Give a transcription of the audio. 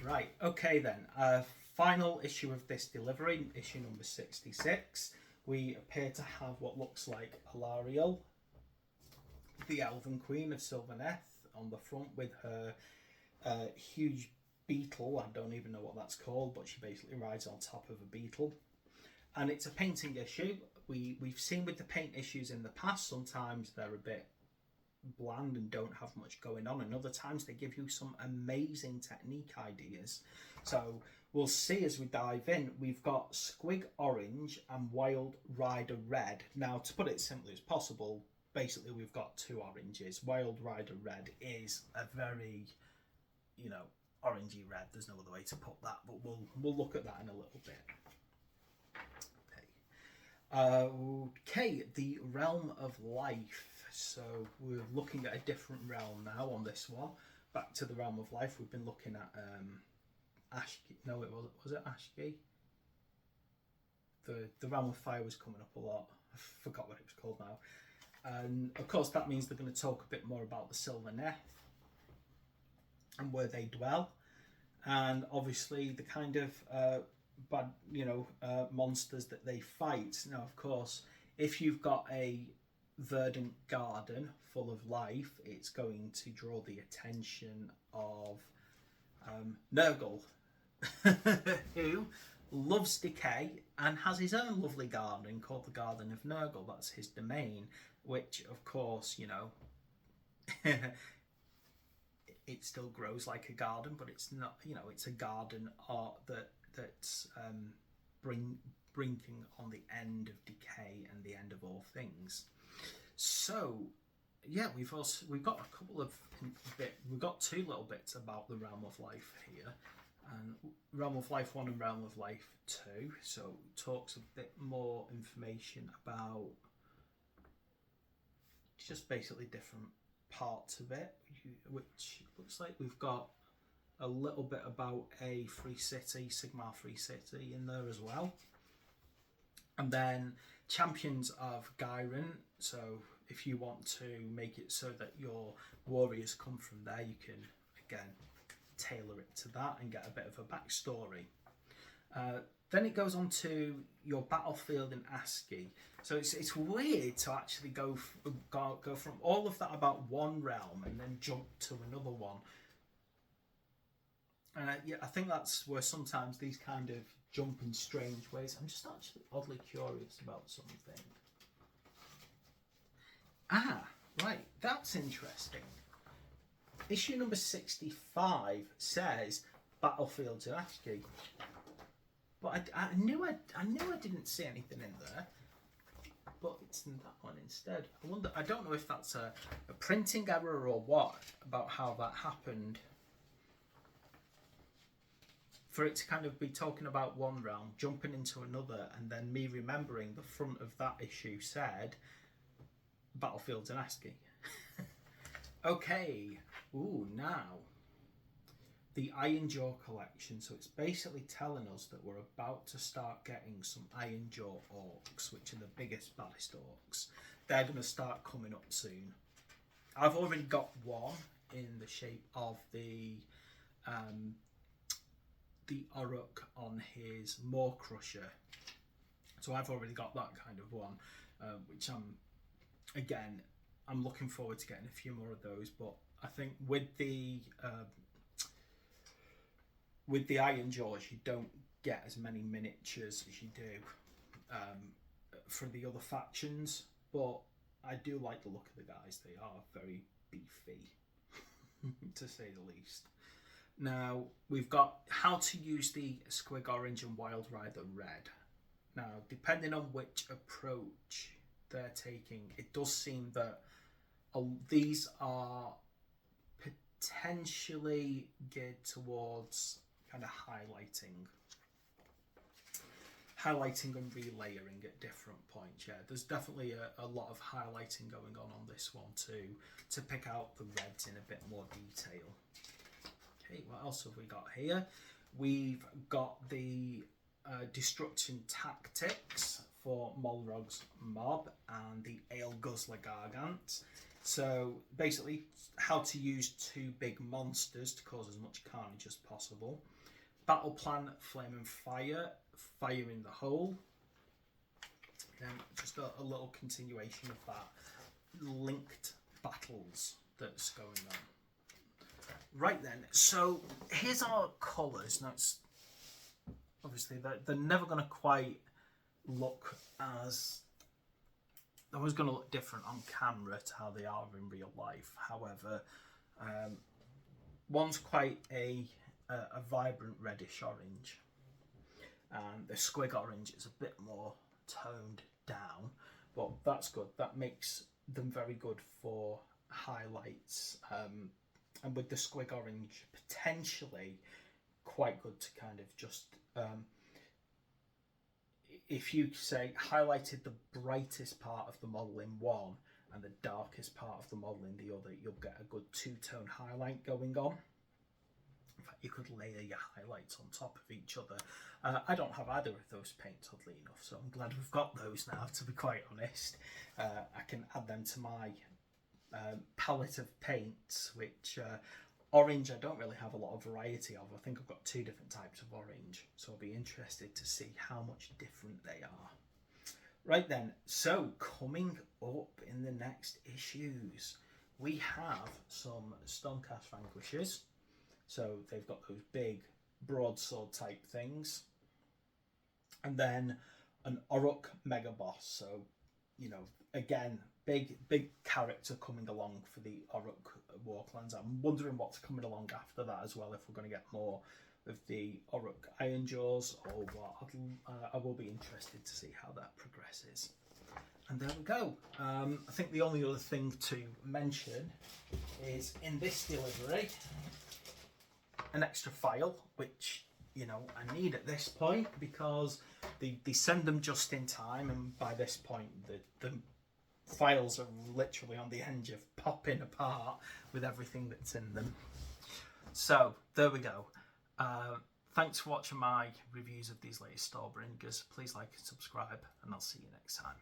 Right, okay then. Final issue of this delivery, issue number 66. We appear to have what looks like Alariel, the Elven Queen of Sylvaneth, on the front with her huge beetle. I don't even know what that's called, but she basically rides on top of a beetle. And it's a painting issue. We've seen with the paint issues in the past, sometimes they're a bit bland and don't have much going on, and other times they give you some amazing technique ideas. So we'll see as we dive in. We've got Squig Orange and Wild Rider Red. Now, to put it as simply as possible, basically we've got two oranges. Wild Rider Red is a very, orangey red. There's no other way to put that, but we'll look at that in a little bit. Okay, the Realm of Life. So we're looking at a different realm now on this one. Back to the Realm of Life. We've been looking at Ashki. No, was it Ashki? The Realm of Fire was coming up a lot. I forgot what it was called now. And of course that means they're going to talk a bit more about the Sylvaneth and where they dwell, and obviously the kind of bad, monsters that they fight. Now, of course, if you've got a verdant garden full of life, it's going to draw the attention of Nurgle, who loves decay and has his own lovely garden called the Garden of Nurgle. That's his domain, which, of course, it still grows like a garden, but it's not. It's a garden art that's brinking on the end of decay and the end of all things. So, yeah, we've got a couple of we've got two little bits about the Realm of Life here, and Realm of Life 1 and Realm of Life 2. So it talks a bit more information about just basically different parts of it, which looks like we've got a little bit about a free city, Sigmar free city, in there as well. And then Champions of Gyron. So if you want to make it so that your warriors come from there, you can again tailor it to that and get a bit of a backstory. Then it goes on to your battlefield in ASCII. So it's weird to actually go from all of that about one realm and then jump to another one. And I think that's where sometimes these kind of jump in strange ways. I'm just actually oddly curious about something. Right, that's interesting. Issue number 65 says Battlefields in ASCII. But I knew I didn't see anything in there. But it's in that one instead. I don't know if that's a printing error or what, about how that happened. For it to kind of be talking about one realm, jumping into another, and then me remembering the front of that issue said Battlefields in ASCII. Okay, now the Ironjaw collection. So it's basically telling us that we're about to start getting some Ironjaw orcs, which are the biggest, baddest orcs. They're going to start coming up soon. I've already got one in the shape of the Orruk on his Maw Crusher. So I've already got that kind of one, which I'm looking forward to getting a few more of those. But I think with the Ironjaws, you don't get as many miniatures as you do for the other factions. But I do like the look of the guys. They are very beefy, to say the least. Now, we've got how to use the Squig Orange and Wild Rider Red. Now, depending on which approach they're taking, it does seem that these are potentially geared towards kind of highlighting and relayering at different points. Yeah, there's definitely a lot of highlighting going on this one too, to pick out the reds in a bit more detail. Okay, what else have we got here? We've got the Destruction Tactics for Molrog's Mob and the Ale Guzzler Gargant. So basically, how to use two big monsters to cause as much carnage as possible. Battle plan, flame and fire, fire in the hole. Just a little continuation of that linked battles that's going on. Right then, so here's our colours. Now, it's obviously they're never going to quite look as... They're always going to look different on camera to how they are in real life. However, one's quite a vibrant reddish orange, and the squig orange is a bit more toned down, but that's good. That makes them very good for highlights, and with the squig orange potentially quite good to kind of just if you say highlighted the brightest part of the model in one and the darkest part of the model in the other, you'll get a good two-tone highlight going on. In fact, you could layer your highlights on top of each other. I don't have either of those paints, oddly enough, so I'm glad we've got those now, to be quite honest. I can add them to my palette of paints, which orange I don't really have a lot of variety of. I think I've got two different types of orange, so I'll be interested to see how much different they are. Right then, so coming up in the next issues, we have some Stormcast Vanquishers. So they've got those big broadsword type things. And then an Orruk Mega Boss. So, you know, again, big character coming along for the Orruk Warclans. I'm wondering what's coming along after that as well, if we're going to get more of the Orruk Ironjaws or what. I will be interested to see how that progresses. And there we go. I think the only other thing to mention is in this delivery, an extra file, which, you know, I need at this point because they send them just in time, and by this point the files are literally on the edge of popping apart with everything that's in them. So there we go. Thanks for watching my reviews of these latest Stormbringers. Please like and subscribe, and I'll see you next time.